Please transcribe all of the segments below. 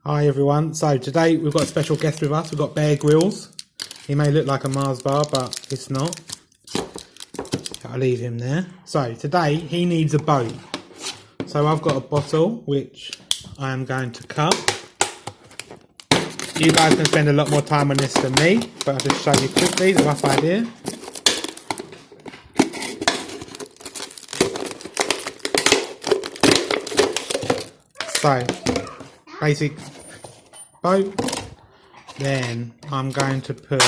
Hi everyone, so today we've got a special guest with us. We've got Bear Grylls. He may look like a Mars bar, but it's not. I'll leave him there. So today he needs a boat. So I've got a bottle which I am going to cut. You guys can spend a lot more time on this than me, but I'll just show you quickly the rough idea. So, basic boat. Then I'm going to put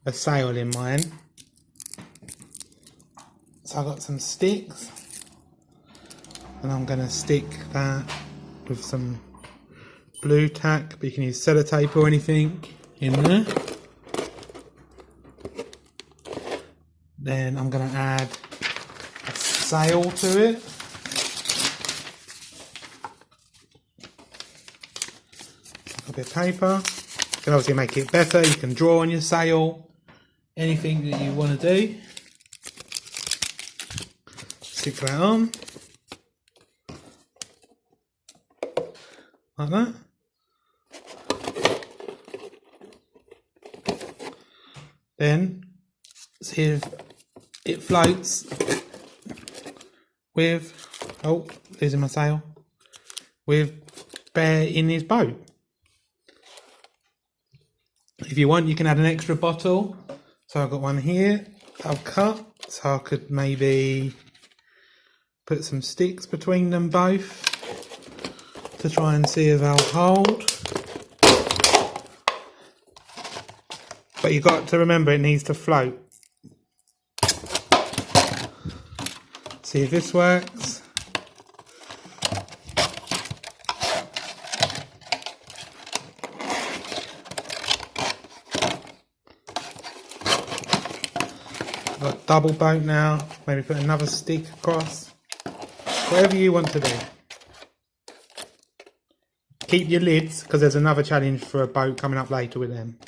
a sail in mine. So I've got some sticks, and I'm going to stick that with some blue tack, but you can use sellotape or anything in there. Then I'm going to add a sail to it. A bit of paper. You can obviously make it better. You can draw on your sail, anything that you want to do. Stick that on like that. Then see if it floats with, oh, losing my sail, with Bear in his boat. If you want, you can add an extra bottle. So I've got one here I've cut, so I could maybe put some sticks between them both to try and see if they'll hold. But you've got to remember it needs to float. See if this works. I've got a double boat now. Maybe put another stick across. Whatever you want to do. Keep your lids, because there's another challenge for a boat coming up later with them.